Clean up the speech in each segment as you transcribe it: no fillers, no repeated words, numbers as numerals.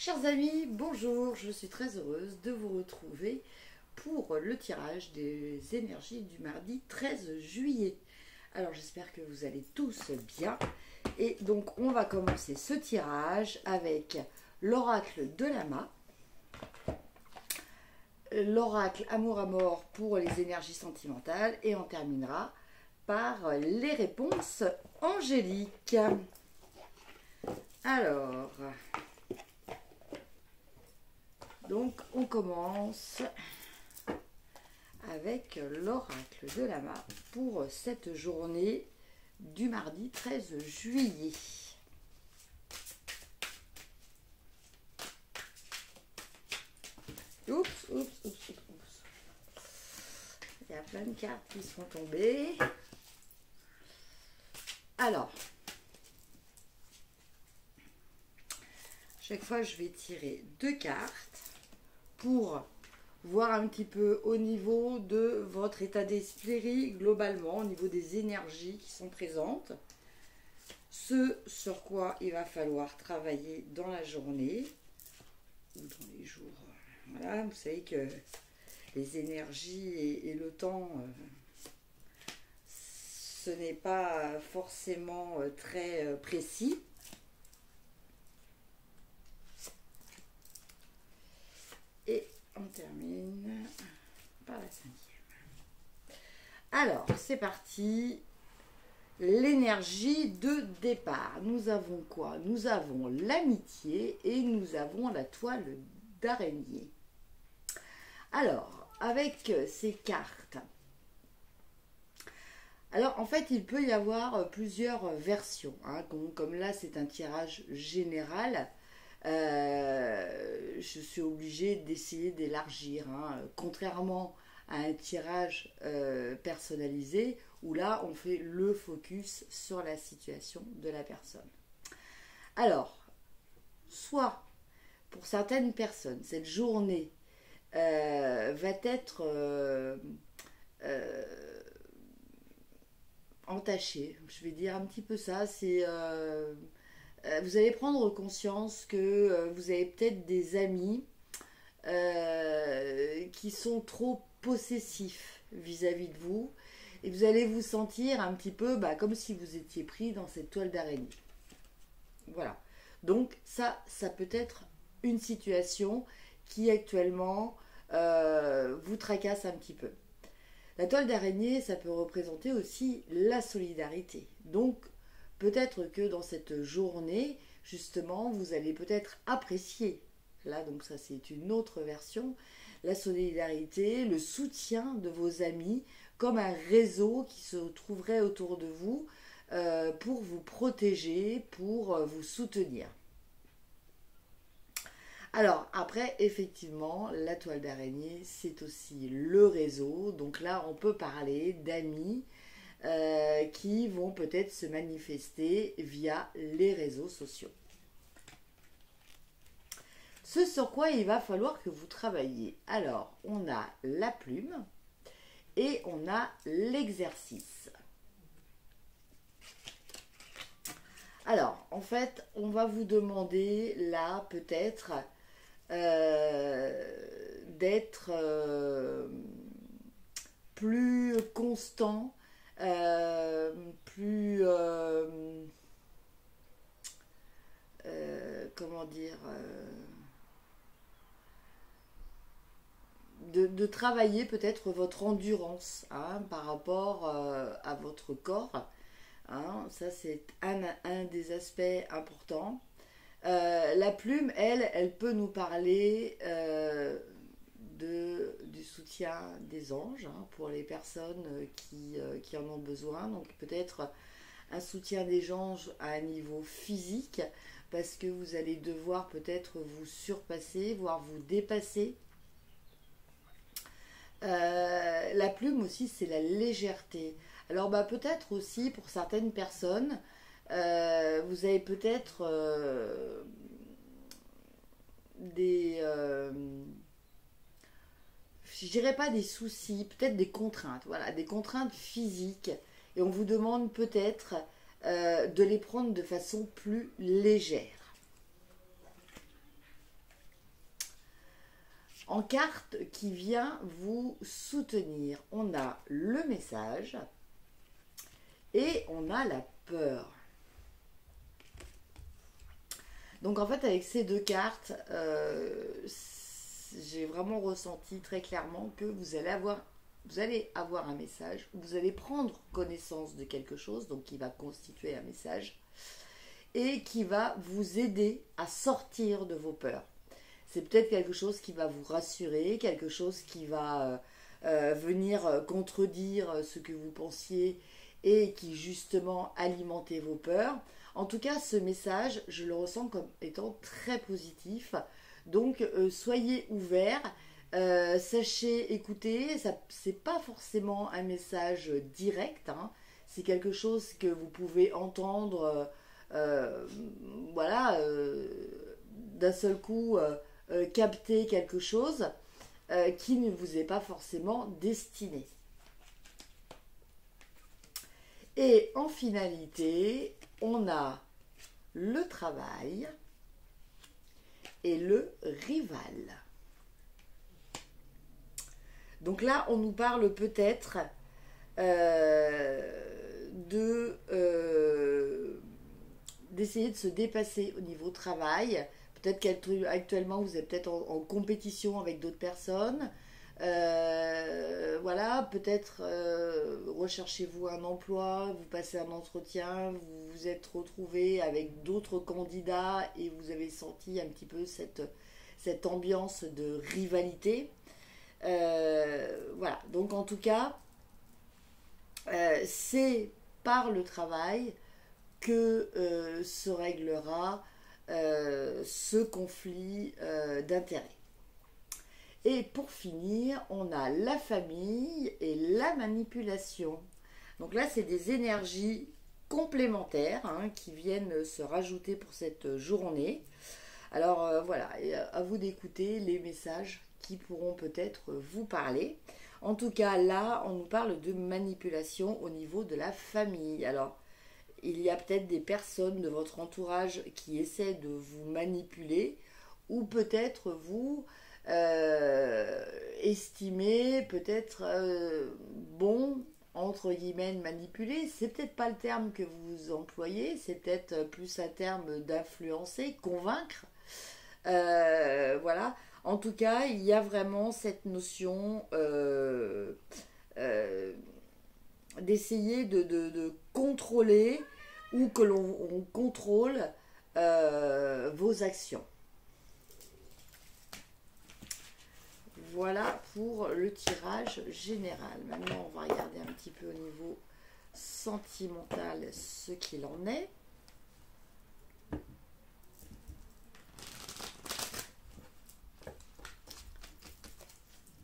Chers amis, bonjour, je suis très heureuse de vous retrouver pour le tirage des énergies du mardi 13 juillet. Alors j'espère que vous allez tous bien et donc on va commencer ce tirage avec l'oracle de Lama, l'oracle amour à mort pour les énergies sentimentales et on terminera par les réponses angéliques. Alors... Donc, on commence avec l'oracle de Lama pour cette journée du mardi 13 juillet. Oups, oups, oups, oups. Il y a plein de cartes qui sont tombées. Alors, chaque fois, je vais tirer deux cartes pour voir un petit peu au niveau de votre état d'esprit globalement, au niveau des énergies qui sont présentes, ce sur quoi il va falloir travailler dans la journée ou dans les jours. Voilà, vous savez que les énergies et le temps, ce n'est pas forcément très précis. Et on termine par la 5e. Alors, c'est parti. L'énergie de départ. Nous avons quoi? Nous avons l'amitié et nous avons la toile d'araignée. Alors, avec ces cartes, alors en fait, il peut y avoir plusieurs versions. Hein, comme là, c'est un tirage général. Je suis obligée d'essayer d'élargir, hein, contrairement à un tirage personnalisé où là on fait le focus sur la situation de la personne. Alors, soit pour certaines personnes, cette journée va être entachée, je vais dire un petit peu ça, c'est... vous allez prendre conscience que vous avez peut-être des amis qui sont trop possessifs vis-à-vis de vous et vous allez vous sentir un petit peu comme si vous étiez pris dans cette toile d'araignée. Voilà. Donc ça peut être une situation qui actuellement vous tracasse un petit peu. La toile d'araignée, ça peut représenter aussi la solidarité. Donc, peut-être que dans cette journée, justement, vous allez peut-être apprécier, là donc ça c'est une autre version, la solidarité, le soutien de vos amis comme un réseau qui se trouverait autour de vous pour vous protéger, pour vous soutenir. Alors après, effectivement, la toile d'araignée, c'est aussi le réseau. Donc là, on peut parler d'amis qui vont peut-être se manifester via les réseaux sociaux. Ce sur quoi il va falloir que vous travailliez. Alors, on a la plume et on a l'exercice. Alors, en fait, on va vous demander là peut-être d'être plus constant, plus comment dire, de travailler peut-être votre endurance, hein, par rapport à votre corps, hein, ça c'est un des aspects importants. La plume, elle peut nous parler du soutien des anges, hein, pour les personnes qui en ont besoin. Donc peut-être un soutien des anges à un niveau physique, parce que vous allez devoir peut-être vous surpasser, voire vous dépasser. La plume aussi, c'est la légèreté. Alors peut-être aussi pour certaines personnes, vous avez peut-être des... je dirais pas des soucis, peut-être des contraintes, voilà, des contraintes physiques. Et on vous demande peut-être de les prendre de façon plus légère. En carte qui vient vous soutenir, on a le message et on a la peur. Donc en fait avec ces deux cartes, j'ai vraiment ressenti très clairement que vous allez avoir un message, vous allez prendre connaissance de quelque chose, donc qui va constituer un message, et qui va vous aider à sortir de vos peurs. C'est peut-être quelque chose qui va vous rassurer, quelque chose qui va venir contredire ce que vous pensiez et qui justement alimentait vos peurs. En tout cas, ce message, je le ressens comme étant très positif. Donc, soyez ouverts, sachez écouter. C'est pas forcément un message direct, hein. C'est quelque chose que vous pouvez entendre, voilà, d'un seul coup. Capter quelque chose qui ne vous est pas forcément destiné. Et en finalité, on a le travail et le rival. Donc là, on nous parle peut-être d'essayer de se dépasser au niveau travail. Peut-être qu'actuellement vous êtes peut-être en compétition avec d'autres personnes. Voilà, peut-être recherchez-vous un emploi, vous passez un entretien, vous vous êtes retrouvé avec d'autres candidats et vous avez senti un petit peu cette ambiance de rivalité. Voilà, donc en tout cas, c'est par le travail que se réglera ce conflit d'intérêts. Et pour finir, on a la famille et la manipulation. Donc là, c'est des énergies complémentaires hein, qui viennent se rajouter pour cette journée. Alors voilà, à vous d'écouter les messages qui pourront peut-être vous parler. En tout cas, là, on nous parle de manipulation au niveau de la famille. Alors, il y a peut-être des personnes de votre entourage qui essaient de vous manipuler ou peut-être vous estimez peut-être bon, entre guillemets, manipuler. C'est peut-être pas le terme que vous employez, c'est peut-être plus un terme d'influencer, convaincre. Voilà. En tout cas, il y a vraiment cette notion d'essayer de contrôler ou que l'on contrôle vos actions. Voilà pour le tirage général. Maintenant, on va regarder un petit peu au niveau sentimental ce qu'il en est.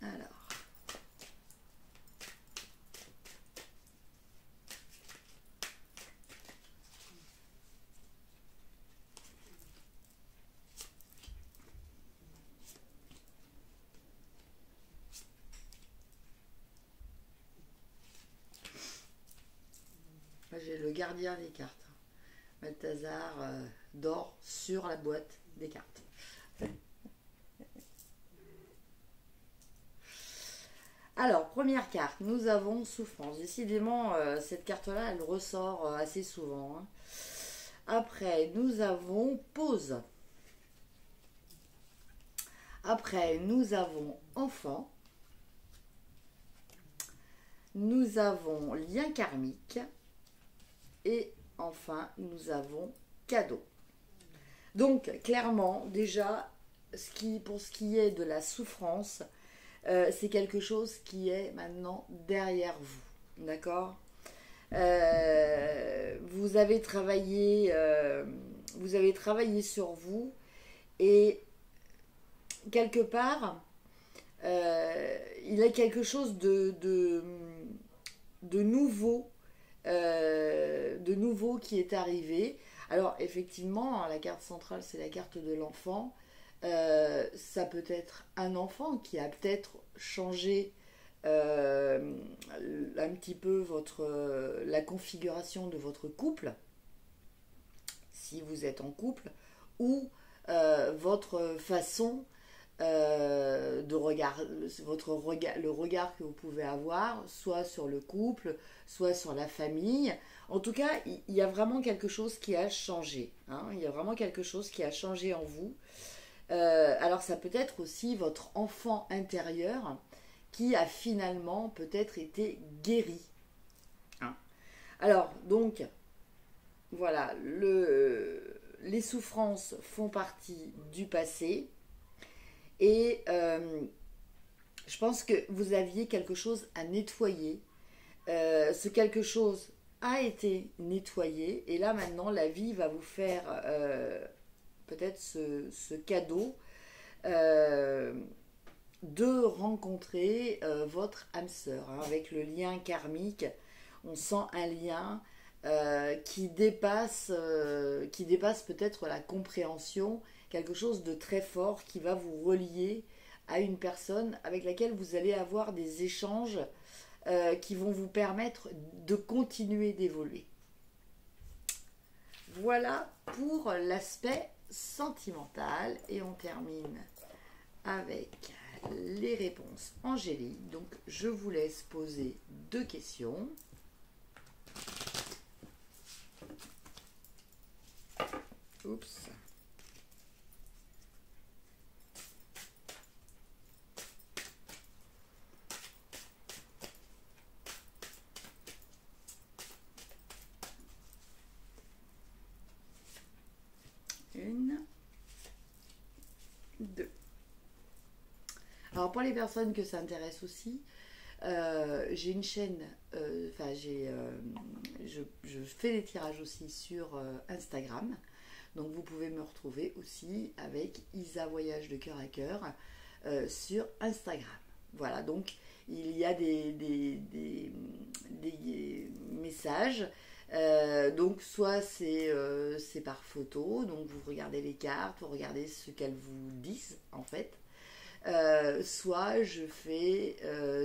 Alors. J'ai le gardien des cartes. Balthazar dort sur la boîte des cartes. Alors, première carte, nous avons souffrance. Décidément, cette carte-là, elle ressort assez souvent. Hein. Après, nous avons pause. Après, nous avons enfant. Nous avons lien karmique. Et enfin, nous avons cadeau. Donc, clairement, déjà, pour ce qui est de la souffrance, c'est quelque chose qui est maintenant derrière vous. D'accord ? Vous avez travaillé sur vous et quelque part, il y a quelque chose de nouveau. De nouveau qui est arrivé. Alors effectivement, la carte centrale c'est la carte de l'enfant. Ça peut être un enfant qui a peut-être changé un petit peu la configuration de votre couple, si vous êtes en couple, ou votre façon de regard, votre regard, le regard que vous pouvez avoir, soit sur le couple, soit sur la famille. En tout cas, il y a vraiment quelque chose qui a changé. Hein. Il y a vraiment quelque chose qui a changé en vous. Alors ça peut être aussi votre enfant intérieur qui a finalement peut-être été guéri. Hein. Alors donc, voilà, les souffrances font partie du passé. Et je pense que vous aviez quelque chose à nettoyer. Ce quelque chose a été nettoyé. Et là maintenant, la vie va vous faire peut-être ce cadeau de rencontrer votre âme sœur. Hein, avec le lien karmique, on sent un lien qui dépasse peut-être la compréhension, quelque chose de très fort qui va vous relier à une personne avec laquelle vous allez avoir des échanges qui vont vous permettre de continuer d'évoluer. Voilà pour l'aspect sentimental et on termine avec les réponses angéliques. Donc je vous laisse poser 2 questions. Oups. Une, 2. Alors pour les personnes que ça intéresse aussi, j'ai une chaîne, je fais des tirages aussi sur Instagram. Donc vous pouvez me retrouver aussi avec Isa Voyage de cœur à cœur sur Instagram. Voilà, donc il y a des messages. Donc soit c'est par photo, donc vous regardez les cartes, vous regardez ce qu'elles vous disent en fait. Soit je fais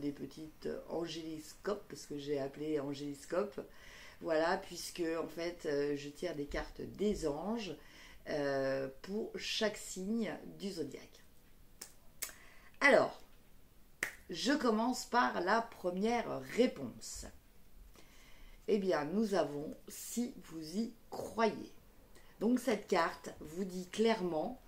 des petites angéliscopes, parce que j'ai appelé angéliscope. Voilà, puisque en fait je tire des cartes des anges pour chaque signe du zodiaque. Alors, je commence par la première réponse. Eh bien, nous avons si vous y croyez. Donc cette carte vous dit clairement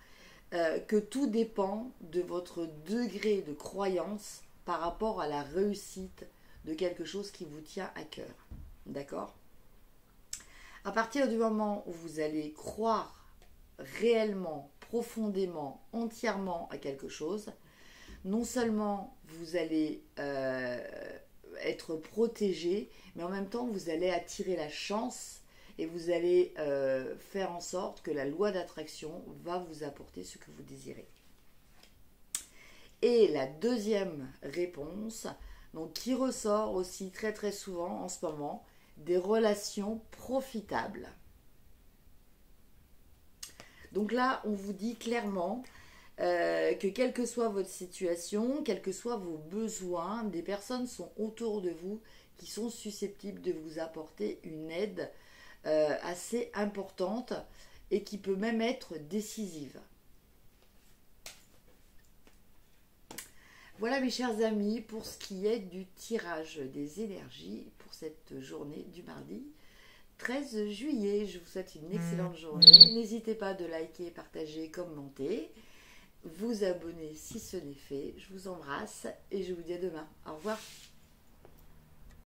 que tout dépend de votre degré de croyance par rapport à la réussite de quelque chose qui vous tient à cœur. D'accord ? À partir du moment où vous allez croire réellement, profondément, entièrement à quelque chose, non seulement vous allez être protégé, mais en même temps vous allez attirer la chance et vous allez faire en sorte que la loi d'attraction va vous apporter ce que vous désirez. Et la deuxième réponse, donc qui ressort aussi très très souvent en ce moment, des relations profitables. Donc là, on vous dit clairement que quelle que soit votre situation, quels que soient vos besoins, des personnes sont autour de vous qui sont susceptibles de vous apporter une aide assez importante et qui peut même être décisive. Voilà mes chers amis pour ce qui est du tirage des énergies pour cette journée du mardi 13 juillet. Je vous souhaite une excellente journée. N'hésitez pas de liker, partager, commenter, vous abonner si ce n'est fait. Je vous embrasse et je vous dis à demain. Au revoir.